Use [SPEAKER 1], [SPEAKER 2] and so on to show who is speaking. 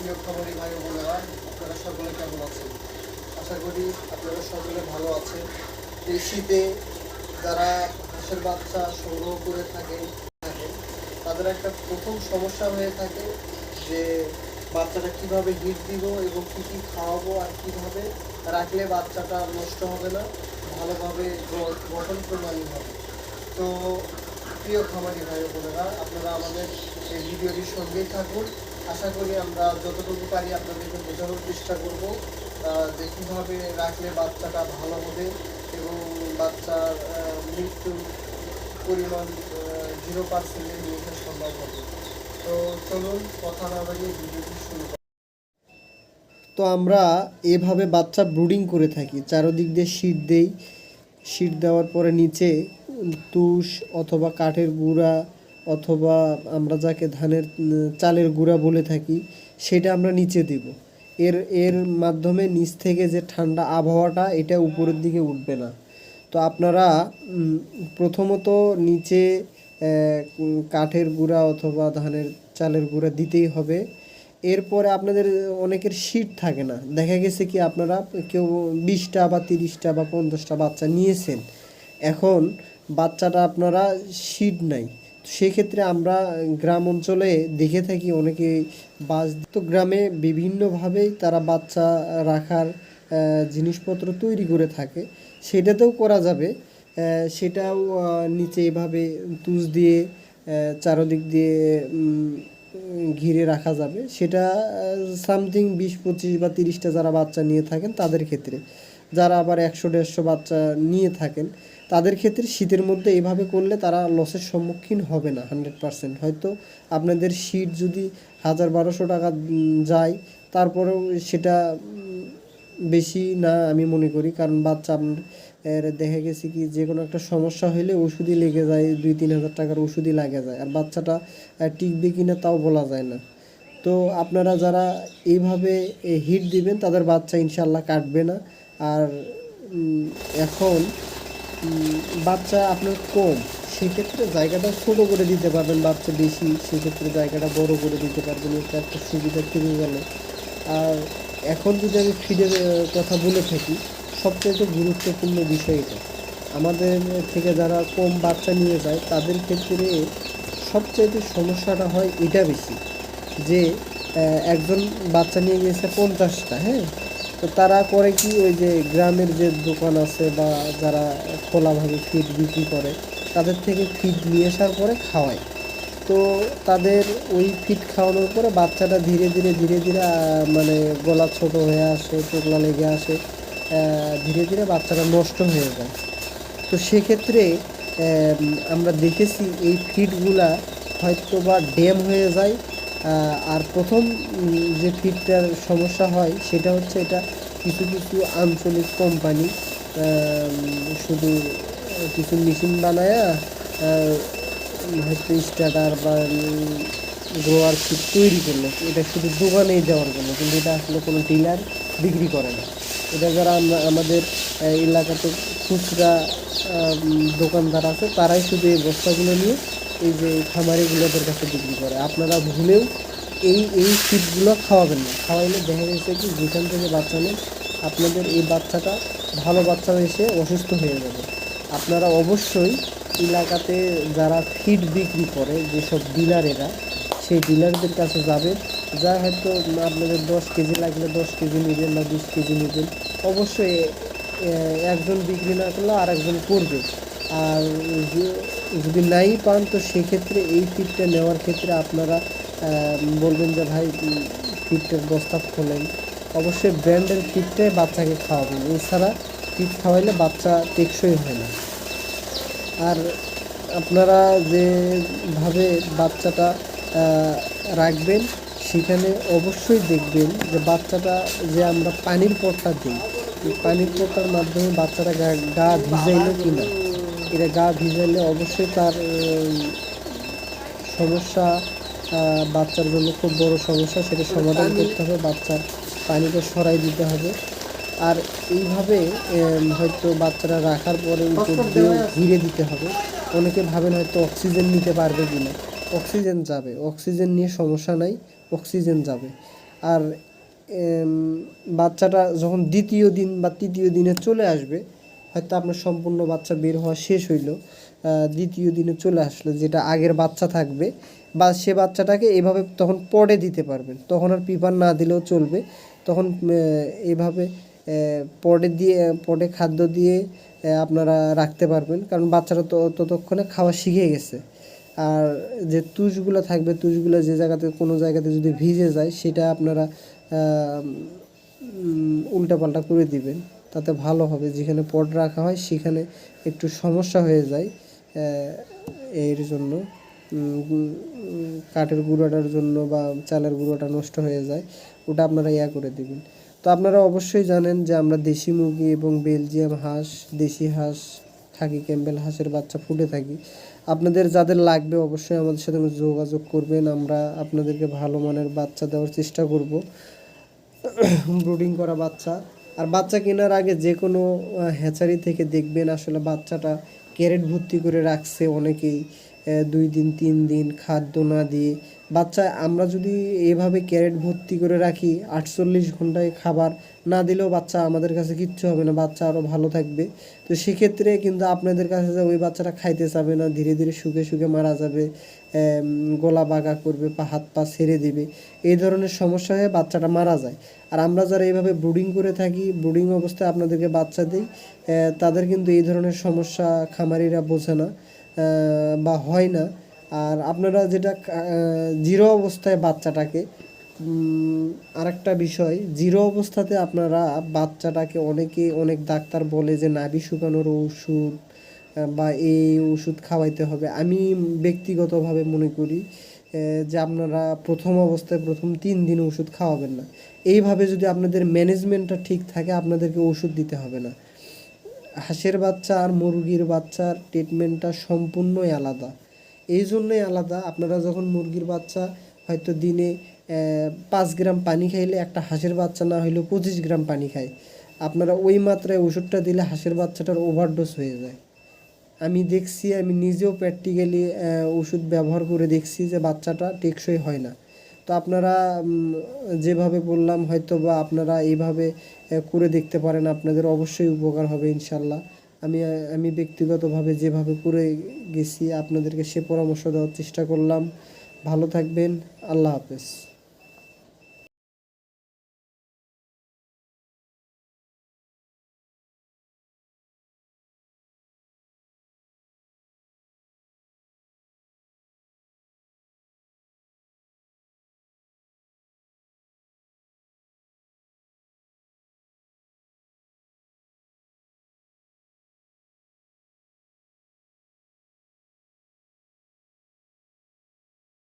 [SPEAKER 1] প্রিয় খামারি ভাই ও বোনেরা, আপনারা সকলে কেমন আছেন? আশা করি আপনারা সকলে ভালো আছেন। এই শীতে যারা হাঁসের বাচ্চা সংগ্রহ করে থাকেন তাদের একটা প্রথম সমস্যা হয়ে থাকে যে বাচ্চাটা কিভাবে হিট দিব এবং কী কী খাওয়াবো আর কিভাবে রাখলে বাচ্চাটা নষ্ট হবে না, ভালোভাবে গঠন প্রণালী হবে। তো প্রিয় খামারি ভাই বোনেরা, আপনারা আমাদের এই ভিডিওটির সঙ্গেই থাকুন। আশা করি আমরা যতটুকু পারি আপনাদেরকে বোঝানোর চেষ্টা করব যে কীভাবে রাখলে বাচ্চাটা ভালো হবে এবং বাচ্চার মৃত্যুর পরিমাণ 0% নিয়ে আসা সম্ভব হবে। তো চলুন কথা না বাড়িয়ে ভিডিওটি শুরু করি। তো আমরা এভাবে বাচ্চা ব্রুডিং করে থাকি, চারদিক দিয়ে শীট দেই। শীট দেওয়ার পরে নিচে তুষ অথবা কাঠের গুঁড়া অথবা আমরা যাকে ধানের চালের গুঁড়া বলে থাকি সেটা আমরা নিচে দেব। এর এর মাধ্যমে নিচ থেকে যে ঠান্ডা আবহাওয়াটা এটা উপরের দিকে উঠবে না। তো আপনারা প্রথমত নিচে কাঠের গুঁড়া অথবা ধানের চালের গুঁড়া দিতেই হবে। এরপরে আপনাদের অনেকের শীট থাকে না, দেখা গেছে কি আপনারা কেউ 20টা বা 30টা বা 50টা বাচ্চা নিয়েছেন, এখন বাচ্চাটা আপনারা শীট নাই। সেক্ষেত্রে আমরা গ্রাম অঞ্চলে দেখে থাকি অনেকে তো গ্রামে বিভিন্নভাবেই তারা বাচ্চা রাখার জিনিসপত্র তৈরি করে থাকে, সেটাতেও করা যাবে। সেটাও নিচে এভাবে তুষ দিয়ে চারদিক দিয়ে ঘিরে রাখা যাবে। সেটা সামথিং 20-25 বা 30টা যারা বাচ্চা নিয়ে থাকেন তাদের ক্ষেত্রে। যারা আবার 100-150 বাচ্চা নিয়ে থাকেন তাদের ক্ষেত্রে শীতের মধ্যে এইভাবে করলে তারা লসের সম্মুখীন হবে না 100%। হয়তো আপনাদের শীট যদি 1000-1200 টাকা যায়, তারপরেও সেটা বেশি না আমি মনে করি, কারণ বাচ্চা এর দেখা গেছে কি যে কোনো একটা সমস্যা হলে ওষুধই লেগে যায়, 2-3 হাজার টাকার ওষুধই লাগে যায়, আর বাচ্চাটা টিকবে কিনা তাও বলা যায় না। তো আপনারা যারা এইভাবে হিট দিবেন তাদের বাচ্চা ইনশাল্লাহ কাটবে না। আর এখন বাচ্চা আপনার কম, সেক্ষেত্রে জায়গাটা ছোটো করে দিতে পারবেন। বাচ্চা বেশি, সেক্ষেত্রে জায়গাটা বড় করে দিতে পারবেন, এটা একটা সুবিধা থেকে গেল। আর এখন যদি আমি ফিডের কথা বলে থাকি, সবচেয়ে গুরুত্বপূর্ণ বিষয় এটা। আমাদের থেকে যারা কম বাচ্চা নিয়ে যায় তাদের ক্ষেত্রে সবচাইতে সমস্যাটা হয় এটা বেশি, যে একজন বাচ্চা নিয়ে গিয়েছে 50টা, হ্যাঁ, তো তারা করে কি, ওই যে গ্রামের যে দোকান আছে বা যারা খোলাভাবে ফিড বিক্রি করে তাদের থেকে ফিড নিয়ে আসার পরে খাওয়ায়। তো তাদের ওই ফিড খাওয়ানোর পরে বাচ্চাটা ধীরে ধীরে মানে গলা ছোট হয়ে আসে, চোখলা লেগে আসে, ধীরে ধীরে বাচ্চাটা নষ্ট হয়ে যায়। তো সেক্ষেত্রে আমরা দেখেছি এই ফিডগুলা হয়তো বা ড্যাম হয়ে যায়। আর প্রথম যে ফিডটার সমস্যা হয় সেটা হচ্ছে, এটা কিছু কিছু আঞ্চলিক কোম্পানি শুধু কিছু মেশিন বানায় হয়তো স্টার্টার বা গ্রোয়ার ফিড তৈরি করলো, এটা শুধু দোকানেই দেওয়ার জন্য, কিন্তু এটা আসলে কোনো ডিলার বিক্রি করে না। এটা যারা আমাদের এলাকাতে খুচরা দোকানদার আছে তারাই শুধু এই বস্তাগুলো নিয়ে এই যে খামারিগুলোদের কাছে বিক্রি করে। আপনারা ভুলেও এই ফিডগুলো খাওয়াবেন না, খাওয়াইলে দেখা গেছে কি যেখান থেকে বাচ্চা নেন আপনাদের এই বাচ্চাটা ভালো বাচ্চা এসে অসুস্থ হয়ে যাবে। আপনারা অবশ্যই এলাকাতে যারা ফিড বিক্রি করে যেসব ডিলারেরা, সেই ডিলারদের কাছে যাবেন, যা হয়তো আপনাদের 10 কেজি লাগলে 10 কেজি নেবেন বা 20 কেজি নেবেন। অবশ্যই একজন বিক্রি না করলে আর একজন করবে। আর যদি নাই পান তো সেক্ষেত্রে এই ফিডটা নেওয়ার ক্ষেত্রে আপনারা বলবেন যে ভাই ফিডটার বস্তা খোলেন। অবশ্যই ব্র্যান্ডের ফিডটাই বাচ্চাকে খাওয়াবেন, এছাড়া ফিড খাওয়াইলে বাচ্চা টেকসই হয় না। আর আপনারা যেভাবে বাচ্চাটা রাখবেন সেখানে অবশ্যই দেখবেন যে বাচ্চাটা যে আমরা পানির পটটা দিই, এই পানির পটটার মাধ্যমে বাচ্চাটা গা ভিজাইলো কি না। এটা গা ভিজাইলে অবশ্যই তার সমস্যা, বাচ্চার জন্য খুব বড় সমস্যা, সেটা সমাধান করতে হবে, বাচ্চার পানিটা সরাই দিতে হবে। আর এইভাবে হয়তো বাচ্চারা রাখার পরে উপর দিয়ে ঘিরে দিতে হবে। অনেকে ভাবেন হয়তো অক্সিজেন নিতে পারবে কি না, অক্সিজেন যাবে, অক্সিজেন নিয়ে সমস্যা নাই, অক্সিজেন যাবে। আর বাচ্চাটা যখন দ্বিতীয় দিন বা তৃতীয় দিনে চলে আসবে, হয়তো আপনার সম্পূর্ণ বাচ্চা বের হওয়া শেষ হইলো, দ্বিতীয় দিনে চলে আসলো যেটা আগের বাচ্চা থাকবে, বা সে বাচ্চাটাকে এভাবে তখন পডে দিতে পারবেন, তখন আর পিপার না দিলেও চলবে। তখন এভাবে পডে দিয়ে, পডে খাদ্য দিয়ে আপনারা রাখতে পারবেন, কারণ বাচ্চারা তো ততক্ষণে খাওয়া শিখে গেছে। আর যে তুষগুলো থাকবে, তুষগুলো যে জায়গাতে কোনো জায়গাতে যদি ভিজে যায় সেটা আপনারা উল্টাপাল্টা করে দিবেন, তাতে ভালো হবে। যেখানে পড রাখা হয় সেখানে একটু সমস্যা হয়ে যায়, এর জন্য কাঠের গুঁড়োটার জন্য বা চালের গুঁড়োটা নষ্ট হয়ে যায়, ওটা আপনারা করে দিবেন। তো আপনারা অবশ্যই জানেন যে আমরা দেশি মুরগি এবং বেলজিয়াম হাঁস, দেশি হাঁস, খাকি ক্যাম্বেল হাঁসের বাচ্চা ফুটে থাকি। আপনাদের যাদের লাগবে অবশ্যই আমাদের সাথে যোগাযোগ করবেন, আমরা আপনাদেরকে ভালো মানের বাচ্চা দেওয়ার চেষ্টা করব, ব্রুডিং করা বাচ্চা। আর বাচ্চা কেনার আগে যে কোনো হ্যাচারি থেকে দেখবেন আসলে বাচ্চাটা ক্যারেট ভর্তি করে রাখছে অনেকেই, 2 দিন 3 দিন খাদ্য না দিয়ে বাচ্চা। আমরা যদি এভাবে ক্যারেট ভর্তি করে রাখি, 48 ঘন্টায় খাবার না দিলেও বাচ্চা আমাদের কাছে কিচ্ছু হবে না, বাচ্চা আরও ভালো থাকবে। তো সেক্ষেত্রে কিন্তু আপনাদের কাছে যে ওই বাচ্চাটা খাইতে চাবে না, ধীরে ধীরে শুকে শুকে মারা যাবে, গলা বাঁকা করবে, হাত পা ছেড়ে দিবে, এই ধরনের সমস্যা হয়ে বাচ্চাটা মারা যায়। আর আমরা যারা এইভাবে ব্রুডিং করে থাকি, ব্রুডিং অবস্থায় আপনাদেরকে বাচ্চা দিই, তাদের কিন্তু এই ধরনের সমস্যা খামারিরা বোঝে না বা হয় না। আর আপনারা যেটা জিরো অবস্থায় বাচ্চাটাকে, আরেকটা বিষয়, জিরো অবস্থাতে আপনারা বাচ্চাটাকে অনেক ডাক্তার বলে যে নাভি শুকানোর ওষুধ বা এই ওষুধ খাওয়াইতে হবে। আমি ব্যক্তিগতভাবে মনে করি যে আপনারা প্রথম অবস্থায় প্রথম 3 দিন ওষুধ খাওয়াবেন না। এইভাবে যদি আপনাদের ম্যানেজমেন্টটা ঠিক থাকে, আপনাদেরকে ওষুধ দিতে হবে না। হাঁসের বাচ্চা আর মুরগির বাচ্চার ট্রিটমেন্টটা সম্পূর্ণই আলাদা। এই জন্যই আলাদা, আপনারা যখন মুরগির বাচ্চা হয়তো দিনে 5 গ্রাম পানি খাইলে, একটা হাঁসের বাচ্চা না হইলেও 25 গ্রাম পানি খায়, আপনারা ওই মাত্রায় ওষুধটা দিলে হাঁসের বাচ্চাটার ওভারডোজ হয়ে যায়। আমি দেখছি, আমি নিজেও প্র্যাকটিক্যালি ওষুধ ব্যবহার করে দেখছি যে বাচ্চাটা টেকসই হয় না। তো আপনারা যেভাবে বললাম হয়তো বা আপনারা এইভাবে করে দেখতে পারেন, আপনাদের অবশ্যই উপকার হবে ইনশাল্লাহ। আমি ব্যক্তিগতভাবে যেভাবে করে গেছি আপনাদেরকে সে পরামর্শ দেওয়ার চেষ্টা করলাম। ভালো থাকবেন, আল্লাহ হাফেজ।